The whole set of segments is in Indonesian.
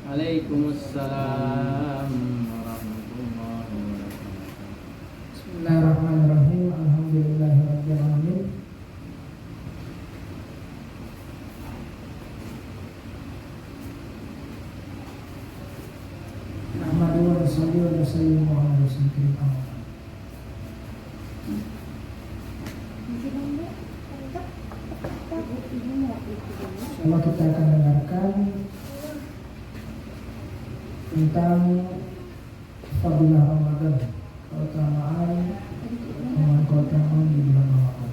Waalaikumsalam warahmatullahi wabarakatuh. Bismillahirrahmanirrahim. Alhamdulillahirabbil alamin. Nahmadu wa nusalli wa nusallimu ala rasulil karim. Kalau kita akan dengarkan tentang fadilah Ramadan, keutamaan di bulan Ramadan.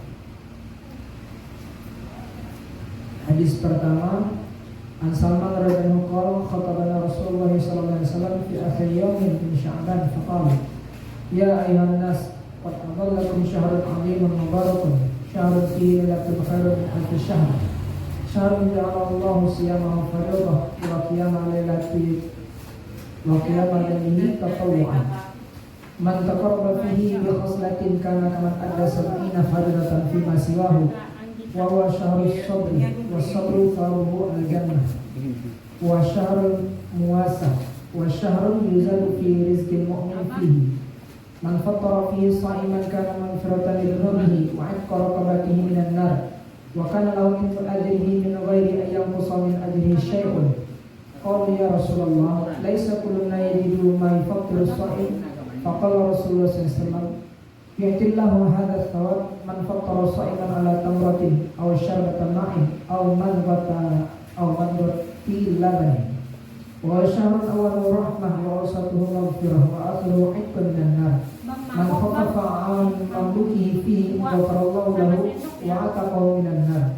Hadis pertama, An Salman radhiyallahu anhu khatabana Rasulullah sallallahu alaihi wasallam fi akhir yawmin min Sya'ban faqala ya ayuhan nas qad adallakum syahrun 'azimun mubarakun syahrun fihi lailatul khairun min alfi syahr syahrun ja'alallahu siyamahu fardhan wa qiyama lailati wa qiyama lailihi tatawwu'an man taqarraba fihi bi khaslatin kana kaman adda sab'ina fardatan fi ma siwahu wa huwa syahrus sabri was sabru faruhu al-jannah wa syahrul muwasa wa syahrun yuzadu fi rizqil mu'min fihi man fattara fihi sha'iman kana maghfiratan li dhunubihi wa 'itqa raqabatihi minan nar wa kana lahu min ajrihi min ghairi an yanqusa min ajrihi syai'un. Qalu ya Rasulullah laisa kulluna yajidu ma yufakkiru sha'im. Faqala Rasulullah sallallahu alaihi wasallam yu'tillahu hadha thawab man fattara sha'iman ala tamratin aw syarbatan ma'in aw madghati labanin wa syahrun awwalu rahmah wa awsatuhu maghfirah wa akhiruhu 'itqun minan nar man khaffafa 'an mamlukihi fihi ghafarallahu lahu wa 'ataqahu minan nar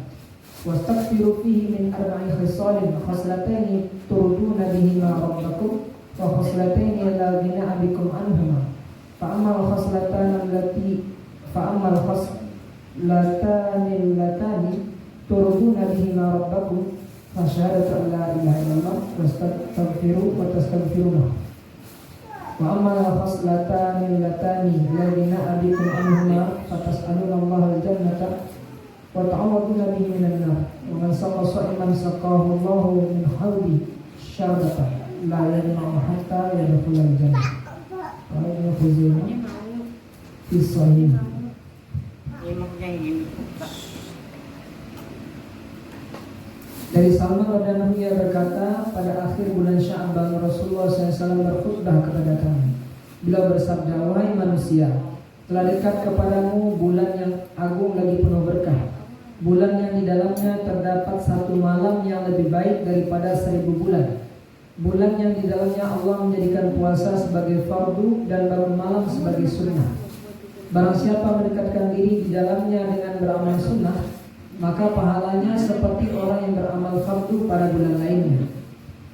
wastaghfiru fihi min arba'i khisalin khaslataini turduna bihima rabbakum wa khaslataini la ghina bikum anhuma fa'amal khaslatani allatani turduna bihima rabbakum fasyahadatu an la ilaha illallah wastaghfiru wa tastaghfiruna wa amal khaslatani allatani la ghina bikum anhuma fatas'aluna Allah al-jannata wa ta'awwaduna bihi minan nar wa man saqa sha'iman saqahu Allah min hawdi syarbatan la yadma'u hatta yadkhulal jannah. Ini Khuzaimah fi Sahih. Dari Salman radhiyallahu anhu berkata, pada akhir bulan Sya'ban Rasulullah SAW berkhutbah kepada kami. Beliau bersabda, wahai manusia, telah dekat kepadamu bulan yang agung lagi penuh berkah, bulan yang di dalamnya terdapat satu malam yang lebih baik daripada 1000 bulan. Bulan yang di dalamnya Allah menjadikan puasa sebagai fardu dan bangun malam sebagai sunnah. Barang siapa mendekatkan diri di dalamnya dengan beramal sunnah, maka pahalanya seperti orang yang beramal fardu pada bulan lainnya.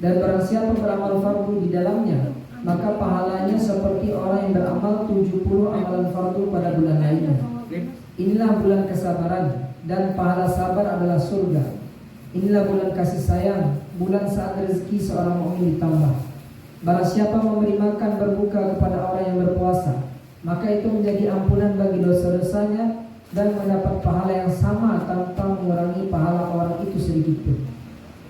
Dan barang siapa beramal fardu di dalamnya, maka pahalanya seperti orang yang beramal 70 amalan fardu pada bulan lainnya. Inilah bulan kesabaran, dan pahala sabar adalah surga. Inilah bulan kasih sayang, bulan saat rezeki seorang mukmin ditambah. Barang siapa memberi makan berbuka kepada orang yang berpuasa, maka itu menjadi ampunan bagi dosa-dosanya dan mendapat pahala yang sama tanpa mengurangi pahala orang itu sedikit pun.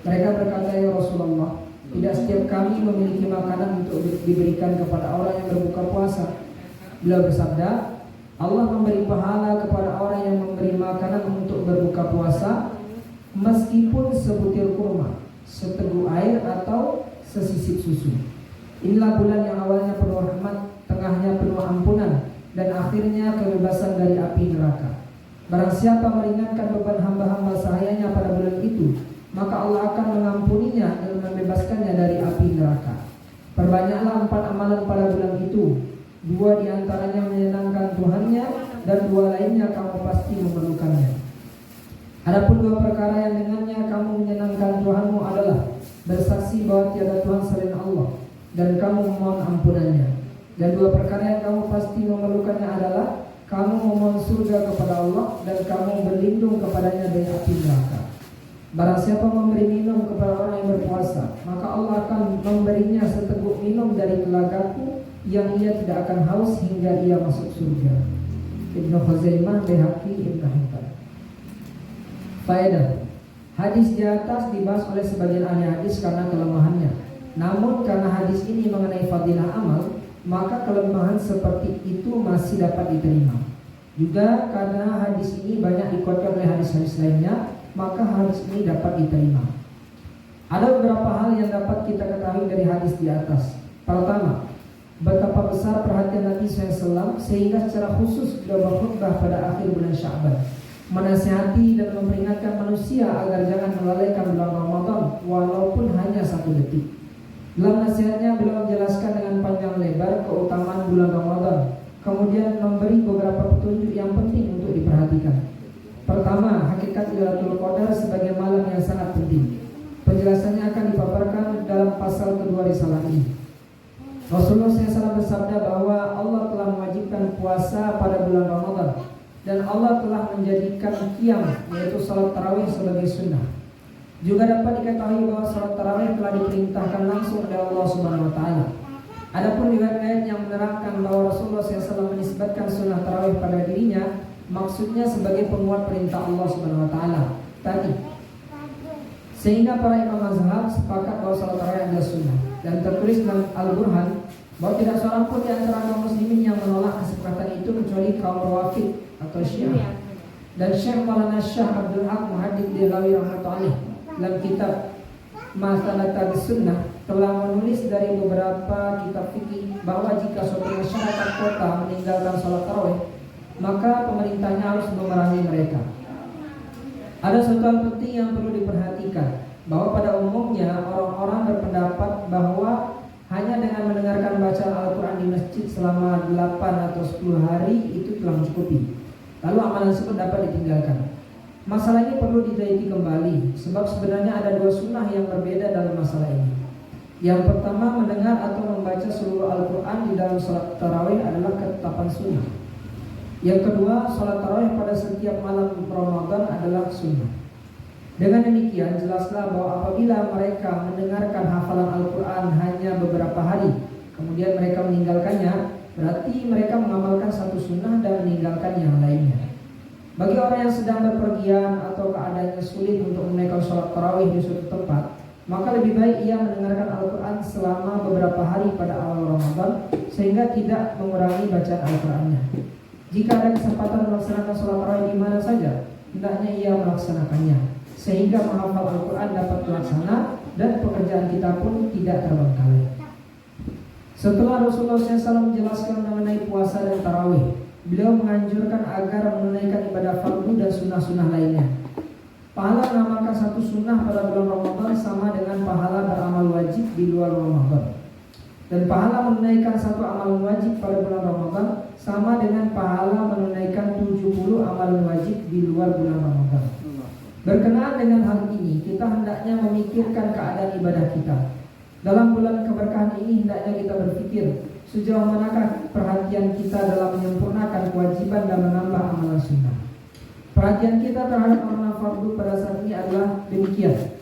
Mereka berkata, ya Rasulullah, tidak setiap kami memiliki makanan untuk diberikan kepada orang yang berbuka puasa. Beliau bersabda, Allah memberi pahala kepada orang yang memberi makanan untuk berbuka puasa, meskipun sebutir kurma, seteguk air atau sesisip susu. Inilah bulan yang awalnya penuh rahmat, tengahnya penuh ampunan, dan akhirnya kebebasan dari api neraka. Barang siapa meringankan beban hamba-hamba sahayanya pada bulan itu, maka Allah akan mengampuninya dan membebaskannya dari api neraka. Perbanyaklah 4 amalan pada bulan itu. 2 diantaranya menyenangkan Tuhannya, dan 2 lainnya kamu pasti memerlukannya. Adapun 2 perkara yang dengannya kamu menyenangkan Tuhanmu adalah bersaksi bahwa tiada Tuhan selain Allah, dan kamu memohon ampunannya. Dan 2 perkara yang kamu pasti memerlukannya adalah kamu memohon surga kepada Allah, dan kamu berlindung kepadanya dari api neraka. Barang siapa memberi minum kepada orang yang berpuasa, maka Allah akan memberinya seteguk minum dari telagaku yang ia tidak akan haus hingga ia masuk surga. Ibnu Khuzaimah, Baihaqi, Ibnu Hibban. Faedah. Hadis di atas dibahas oleh sebagian ahli hadis karena kelemahannya. ini mengenai fadilah amal, maka kelemahan seperti itu masih dapat diterima. Juga karena hadis ini banyak dikuatkan oleh hadis-hadis lainnya, maka hadis ini dapat diterima. Ada beberapa hal yang dapat kita ketahui dari hadis di atas. Pertama, betapa besar perhatian Nabi SAW sehingga secara khusus beliau berkhutbah pada akhir bulan Sya'ban, menasihati dan memperingatkan manusia agar jangan melalaikan bulan Ramadan walaupun hanya 1 detik. Dalam nasihatnya beliau menjelaskan dengan panjang lebar keutamaan bulan Ramadan, kemudian memberi beberapa petunjuk yang penting untuk diperhatikan. Pertama, hakikat Lailatul Qadar sebagai malam yang sangat penting. Penjelasannya akan dipaparkan dalam pasal kedua risalah ini. Rasulullah SAW bersabda bahwa Allah telah mewajibkan puasa pada bulan Ramadan, dan Allah telah menjadikan qiyam, yaitu salat tarawih, sebagai sunnah. Juga dapat diketahui bahwa salat tarawih telah diperintahkan langsung oleh Allah Subhanahu wa taala. Adapun riwayat yang menerangkan bahwa Rasulullah SAW menisbatkan sunnah tarawih pada dirinya, maksudnya sebagai penguat perintah Allah Subhanahu wa taala tadi. Sehingga para imam mazhab sepakat bahwa salat tarawih adalah sunnah, dan tertulis dalam Al-Burhan bahwa tidak seorang pun di antara kaum muslimin yang menolak kesepakatan itu kecuali kaum Rawafid atau Syiah. Dan Syekh Maulana Syah Abdul Haq Muhaddits Dehlawi rahmatullahi dalam kitab Masalah Sunnah telah menulis dari beberapa kitab fikih bahwa jika suatu masyarakat kota meninggalkan salat tarawih, maka pemerintahnya harus memerangi mereka. Ada satu hal penting yang perlu diperhatikan, bahwa pada umumnya orang-orang berpendapat bahwa hanya dengan mendengarkan bacaan Al-Quran di masjid selama 8 atau 10 hari itu telah mencukupi, lalu amalan tersebut dapat ditinggalkan. Masalah ini perlu diteliti kembali, sebab sebenarnya ada 2 sunnah yang berbeda dalam masalah ini. Yang pertama, mendengar atau membaca seluruh Al-Quran di dalam salat tarawih adalah ketetapan sunnah. Yang kedua, salat tarawih pada setiap malam Ramadan adalah sunnah. Dengan demikian, jelaslah bahwa apabila mereka mendengarkan hafalan Al-Quran hanya beberapa hari, kemudian mereka meninggalkannya, berarti mereka mengamalkan satu sunnah dan meninggalkan yang lainnya. Bagi orang yang sedang berpergian atau keadaannya sulit untuk menunaikan salat tarawih di suatu tempat, maka lebih baik ia mendengarkan Al-Quran selama beberapa hari pada awal Ramadan, sehingga tidak mengurangi bacaan Al-Qurannya. Jika ada kesempatan melaksanakan sholat tarawih di mana saja, hendaknya ia melaksanakannya, sehingga menghafal Al-Quran dapat terlaksana dan pekerjaan kita pun tidak terbengkalai. Setelah Rasulullah SAW menjelaskan mengenai puasa dan tarawih, beliau menganjurkan agar menunaikan ibadah fardu dan sunnah-sunnah lainnya. Pahala mengamalkan satu sunnah pada bulan Ramadan sama dengan pahala beramal wajib di luar Ramadan. Dan pahala menunaikan satu amalan wajib pada bulan Ramadan sama dengan pahala menunaikan 70 amalan wajib di luar bulan Ramadan. Berkenaan dengan hal ini, kita hendaknya memikirkan keadaan ibadah kita. Dalam bulan keberkahan ini hendaknya kita berpikir sejauh manakah perhatian kita dalam menyempurnakan kewajiban dan menambah amalan sunnah. Perhatian kita terhadap amalan fardu pada saat ini adalah demikian.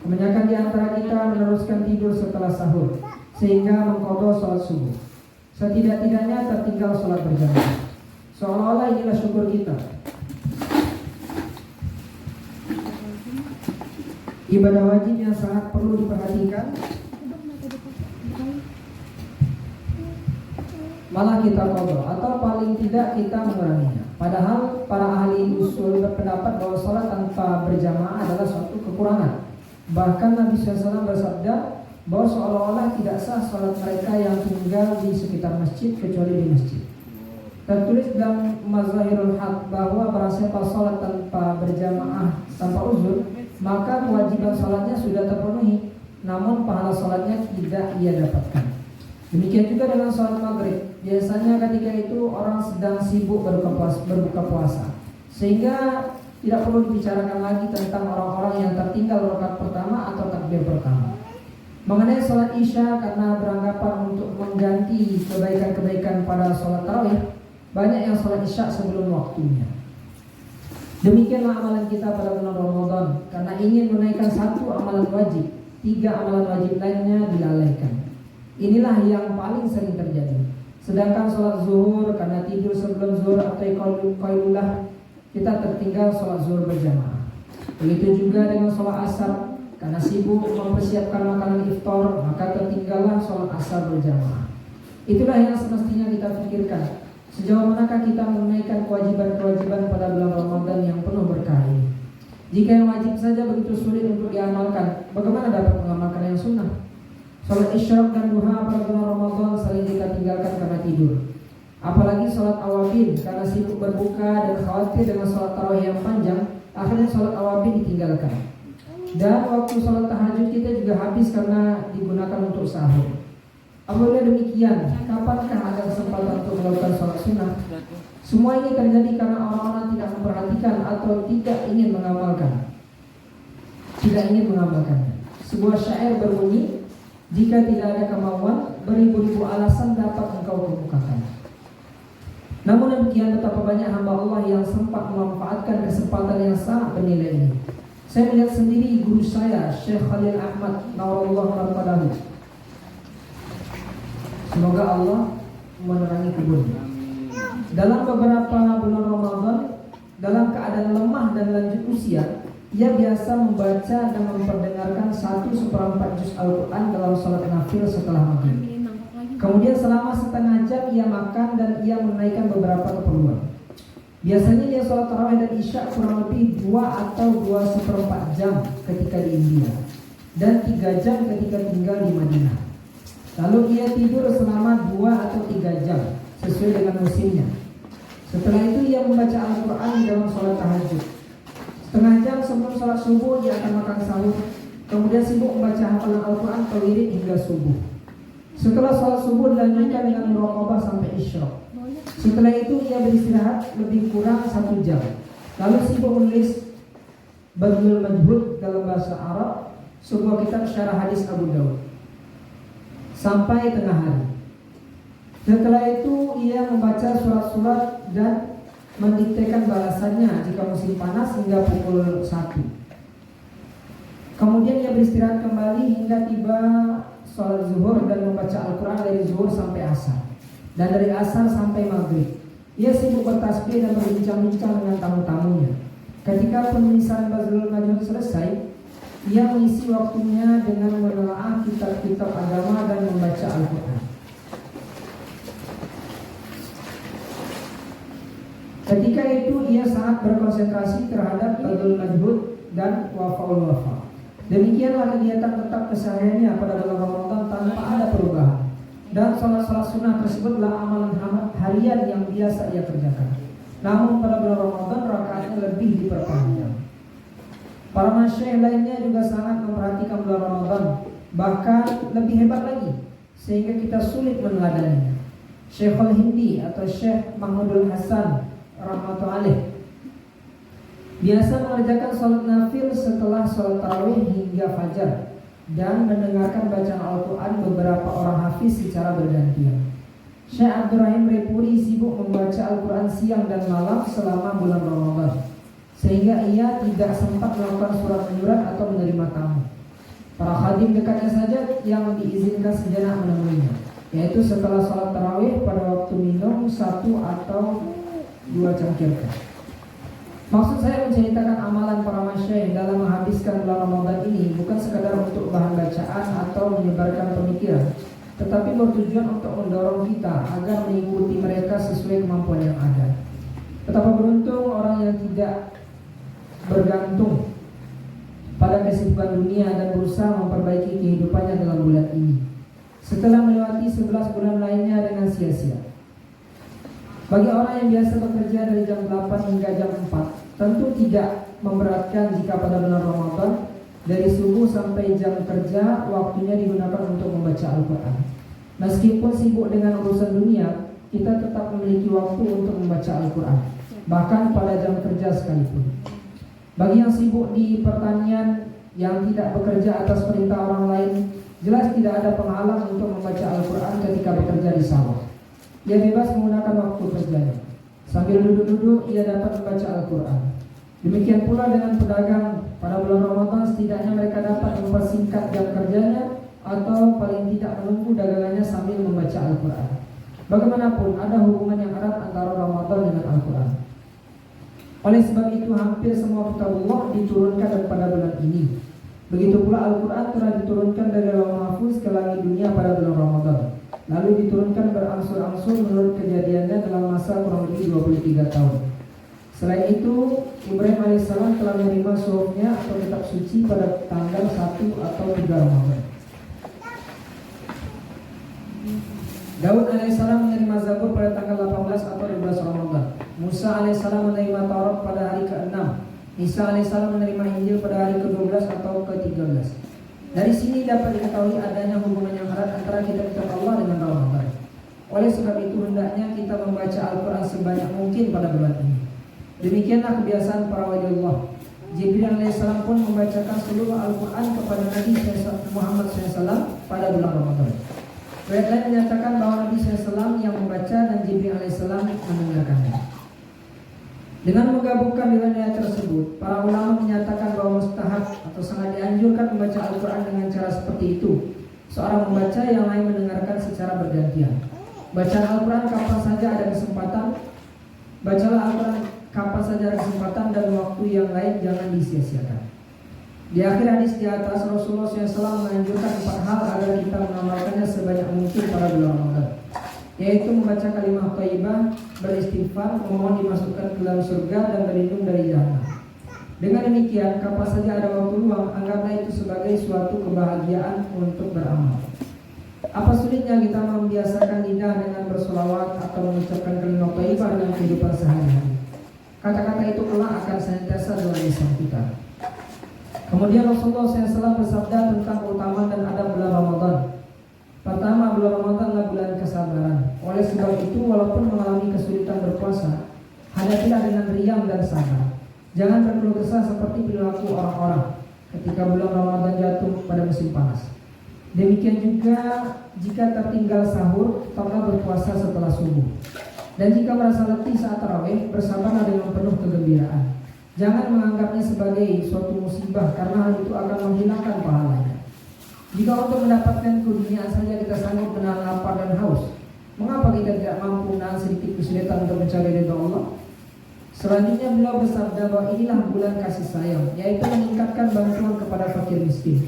Kebanyakan di antara kita meneruskan tidur setelah sahur, sehingga mengqadha sholat subuh. Setidak-tidaknya tertinggal sholat berjamaah. Seolah-olah inilah syukur kita. Ibadah wajib yang sangat perlu diperhatikan, malah kita qadha atau paling tidak kita menguranginya. Padahal para ahli usul berpendapat bahwa sholat tanpa berjamaah adalah suatu kekurangan. Bahkan Nabi SAW bersabda bahwa seolah-olah tidak sah sholat mereka yang tinggal di sekitar masjid kecuali di masjid. Tertulis dalam Mazahirul Haq bahwa barang siapa sholat tanpa berjamaah tanpa uzur, maka kewajiban sholatnya sudah terpenuhi, namun pahala sholatnya tidak ia dapatkan. Demikian juga dengan sholat maghrib. Biasanya ketika itu orang sedang sibuk berbuka puasa, sehingga tidak perlu dibicarakan lagi tentang orang-orang yang tertinggal rakaat pertama atau takbir pertama. Mengenai sholat isya, karena beranggapan untuk mengganti kebaikan-kebaikan pada sholat tarawih, banyak yang sholat isya sebelum waktunya. Demikianlah amalan kita pada bulan Ramadan, karena ingin menaikkan satu amalan wajib, 3 amalan wajib lainnya dilalaikan. Inilah yang paling sering terjadi. Sedangkan sholat zuhur, karena tidur sebelum zuhur atau qailulah, kita tertinggal sholat zuhur berjamaah. Begitu juga dengan sholat asar, karena sibuk mempersiapkan makanan iftar, maka tertinggallah sholat asar berjamaah. Itulah yang semestinya kita pikirkan. Sejauh manakah kita menunaikan kewajiban-kewajiban pada bulan Ramadan yang penuh berkah ini? Jika yang wajib saja begitu sulit untuk diamalkan, bagaimana dapat mengamalkan yang sunnah? Sholat isyraq dan duha pada bulan Ramadan sering kita tinggalkan karena tidur. Apalagi sholat awabin karena sibuk berbuka dan khawatir dengan sholat tarawih yang panjang, akhirnya sholat awabin ditinggalkan. Dan waktu sholat tahajud kita juga habis karena digunakan untuk sahur. Apabila demikian, kapankah ada kesempatan untuk melakukan sholat sunnah? Semua ini terjadi karena orang-orang tidak memperhatikan atau tidak ingin mengamalkan. Sebuah syair berbunyi, jika tidak ada kemauan, beribu-ribu alasan dapat engkau kemukakan. Namun demikian, betapa banyak hamba Allah yang sempat memanfaatkan kesempatan yang sangat bernilai ini. Saya melihat sendiri guru saya, Syekh Khalil Ahmad Nawrullah Marqadahu. Semoga Allah menerangi kuburnya. Dalam beberapa bulan Ramadan, dalam keadaan lemah dan lanjut usia, ia biasa membaca dan memperdengarkan 1/4 juz Al-Quran dalam salat nafil setelah maghrib. Kemudian selama setengah jam ia makan dan ia menunaikan beberapa keperluan. Biasanya dia sholat tarawih dan isya kurang lebih 2 atau 2/4 jam ketika di India dan 3 jam ketika tinggal di Madinah. Lalu ia tidur selama 2 atau 3 jam sesuai dengan musimnya. Setelah itu ia membaca Al-Quran di dalam sholat tahajud. Setengah jam sebelum sholat subuh dia akan makan sahur. Kemudian sibuk membaca hafalan Al-Quran atau wirid hingga subuh. Setelah sholat subuh dilanjutkan dengan muraqabah sampai isyraq. Setelah itu ia beristirahat lebih kurang 1 jam. Lalu sibuk menulis Badlul Majhud dalam bahasa Arab, sebuah kitab syarah hadis Abu Daud, sampai tengah hari. Setelah itu ia membaca surat-surat dan mendiktekan balasannya jika musim panas hingga pukul 1. Kemudian ia beristirahat kembali hingga tiba sholat zuhur dan membaca Al-Quran dari zuhur sampai asar, dan dari asar sampai maghrib. Ia sibuk bertasbih dan berbincang-bincang dengan tamu-tamunya. Ketika penulisan Badlul Majhud selesai, ia mengisi waktunya dengan menelaah kitab-kitab agama dan membaca Al-Quran. Ketika itu ia sangat berkonsentrasi terhadap Badlul Majhud dan Wafaul Wafa. Demikianlah kegiatan tetap kesehariannya pada bulan Ramadan tanpa ada perubahan. Dan sholat-sholat sunnah tersebutlah amalan harian yang biasa ia kerjakan. Namun pada bulan Ramadan rakaatnya lebih diperpanjang. Para masyayikh lainnya juga sangat memperhatikan bulan Ramadan, bahkan lebih hebat lagi, sehingga kita sulit meneladaninya. Syekhul Hindi atau Syekh Mahmudul Hasan rahmatullahi biasa mengerjakan sholat nafil setelah sholat tarawih hingga fajar dan mendengarkan bacaan Al-Quran beberapa orang hafiz secara bergantian. Syekh Abdurrahim Repuri sibuk membaca Al-Quran siang dan malam selama bulan Ramadan, sehingga ia tidak sempat melakukan surat menyurat atau menerima tamu. Para khadim dekatnya saja yang diizinkan sejenak menemuinya, yaitu setelah sholat tarawih pada waktu minum 1 atau 2 cangkir teh. Maksud saya menceritakan amalan para masyayikh dalam menghabiskan bulan Ramadan ini bukan sekadar untuk bahan bacaan atau menyebarkan pemikiran, tetapi bertujuan untuk mendorong kita agar mengikuti mereka sesuai kemampuan yang ada. Betapa beruntung orang yang tidak bergantung pada kesibukan dunia dan berusaha memperbaiki kehidupannya dalam bulan ini, setelah melewati 11 bulan lainnya dengan sia-sia. Bagi orang yang biasa bekerja dari jam 8 hingga jam 4, tentu tidak memberatkan jika pada bulan Ramadan dari subuh sampai jam kerja waktunya digunakan untuk membaca Al-Quran. Meskipun sibuk dengan urusan dunia, kita tetap memiliki waktu untuk membaca Al-Quran, bahkan pada jam kerja sekalipun. Bagi yang sibuk di pertanian yang tidak bekerja atas perintah orang lain, jelas tidak ada penghalang untuk membaca Al-Quran ketika bekerja di sawah. Ia bebas menggunakan waktu kerjanya. Sambil duduk-duduk ia dapat membaca Al-Quran. Demikian pula dengan pedagang. Pada bulan Ramadan setidaknya mereka dapat mempersingkat jam kerjanya atau paling tidak menunggu dagangannya sambil membaca Al-Quran. Bagaimanapun ada hubungan yang erat antara Ramadan dengan Al-Quran. Oleh sebab itu hampir semua kitabullah diturunkan pada bulan ini. Begitu pula Al-Quran telah diturunkan dari Lauh Mahfuz ke langit dunia pada bulan Ramadan, lalu diturunkan berangsur-angsur menurut kejadiannya dalam masa kurang lebih 23 tahun. Selain itu, Ibrahim alaihissalam telah menerima suhufnya atau kitab suci pada tanggal 1 atau 3 Ramadan. Daud alaihissalam menerima Zabur pada tanggal 18 atau 12 Ramadan. Musa alaihissalam menerima Taurat pada hari ke-6. Isa alaihissalam menerima Injil pada hari ke-12 atau ke-13. Dari sini dapat diketahui adanya hubungan yang erat antara kitab-kitab Allah dengan Ramadan. Oleh sebab itu hendaknya kita membaca Al-Quran sebanyak mungkin pada bulan ini. Demikianlah kebiasaan para wali Allah. Jibril alaihissalam pun membacakan seluruh Al-Quran kepada Nabi Muhammad SAW pada bulan Ramadan. Riwayat lain menyatakan bahwa Nabi SAW yang membaca dan Jibril alaihissalam mendengarkannya. Dengan menggabungkan riwayat tersebut, para ulama menyatakan bahwa mustahab atau sangat dianjurkan membaca Al-Quran dengan cara seperti itu. Seorang membaca, yang lain mendengarkan secara bergantian. Bacaan Al-Quran kapan saja ada kesempatan. Bacalah Al-Quran kapan saja ada kesempatan, dan waktu yang lain jangan disia-siakan. Di akhir hadis di atas, Rasulullah SAW menganjurkan 4 hal agar kita mengamalkannya sebanyak mungkin pada bulan Ramadan, yaitu membaca kalimah thayyibah, beristighfar, memohon dimasukkan ke dalam surga, dan berlindung dari jahanam. Dengan demikian, kapan saja ada waktu luang, anggaplah itu sebagai suatu kebahagiaan untuk beramal. Apa sulitnya kita membiasakan lidah dengan bersolawat atau mengucapkan kalimah thayyibah dalam kehidupan sehari-hari. Kata-kata itu kelak akan senantiasa dalam lisan kita. Kemudian Rasulullah SAW bersabda tentang keutamaan dan adab bulan Ramadan. Pertama, bulan Ramadan adalah bulan kesabaran. Oleh sebab itu, walaupun mengalami kesulitan berpuasa, hadapilah dengan riang dan sabar. Jangan berkeluh kesah seperti perilaku orang-orang ketika bulan Ramadan jatuh pada musim panas. Demikian juga jika tertinggal sahur, tetaplah berpuasa setelah subuh. Dan jika merasa letih saat tarawih, bersabarlah dengan penuh kegembiraan. Jangan menganggapnya sebagai suatu musibah, karena hal itu akan menghilangkan pahalanya. Jika untuk mendapatkan keduniaan saja kita sanggup menahan lapar dan haus, mengapa kita tidak mampu menahan sedikit kesulitan untuk mencari ridha Allah? Selanjutnya beliau bersabda bahwa inilah bulan kasih sayang, yaitu meningkatkan bantuan kepada fakir miskin.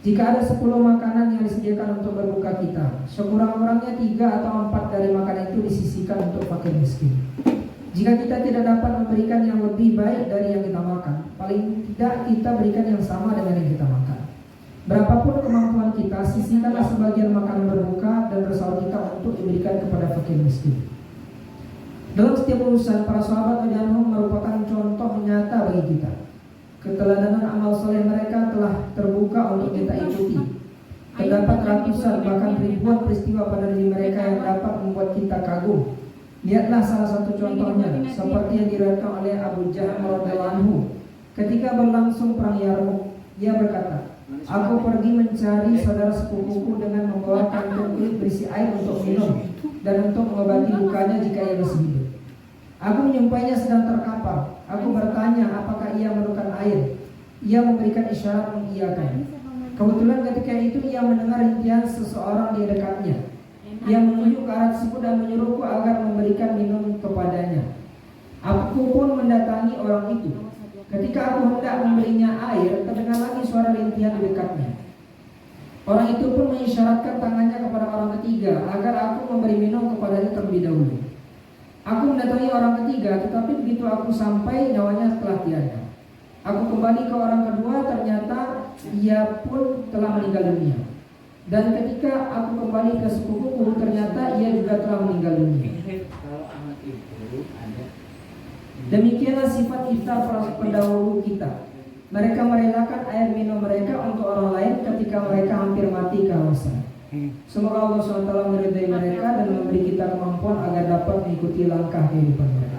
Jika ada 10 makanan yang disediakan untuk berbuka kita, sekurang-kurangnya 3 atau 4 dari makanan itu disisihkan untuk fakir miskin. Jika kita tidak dapat memberikan yang lebih baik dari yang kita makan, paling tidak kita berikan yang sama dengan yang kita makan. Berapapun kemampuan kita, sisihkanlah sebagian makanan berbuka dan bersahur kita untuk diberikan kepada fakir miskin. Dalam setiap urusan, para sahabat radhiyallahu merupakan contoh nyata bagi kita. Keteladanan amal soleh mereka telah terbuka untuk kita ikuti. Terdapat ratusan bahkan ribuan peristiwa pada diri mereka yang dapat membuat kita kagum. Lihatlah salah satu contohnya, seperti yang diriwayatkan oleh Abu Jahal radhiyallahu anhu. Ketika berlangsung perang Yarmuk, dia berkata, "Aku pergi mencari saudara sepupuku dengan membawa kantong kulit berisi air untuk minum dan untuk mengobati lukanya jika ia masih hidup. Aku menjumpainya sedang terkapar. Aku bertanya apakah ia memerlukan air. Ia memberikan isyarat mengiyakan. Kebetulan ketika itu ia mendengar rintihan seseorang di dekatnya. Ia menunjuk ke arah tersebut dan menyuruhku agar memberikan minum kepadanya. Aku pun mendatangi orang itu. Ketika aku hendak memberinya air, terdengar lagi suara rintihan di dekatnya. Orang itu pun mengisyaratkan tangannya kepada orang ketiga agar aku memberi minum kepadanya terlebih dahulu. Aku mendatangi orang ketiga, tetapi begitu aku sampai, nyawanya telah tiada. Aku kembali ke orang kedua, ternyata ia pun telah meninggal dunia. Dan ketika aku kembali ke sepupuku, ternyata ia juga telah meninggal dunia. Demikianlah sifat iftar para pendahulu kita. Mereka merelakan air minum mereka untuk orang lain ketika mereka hampir mati kehausan. Semoga Allah SWT meridai mereka dan memberi kita kemampuan agar dapat mengikuti langkah kehidupan mereka.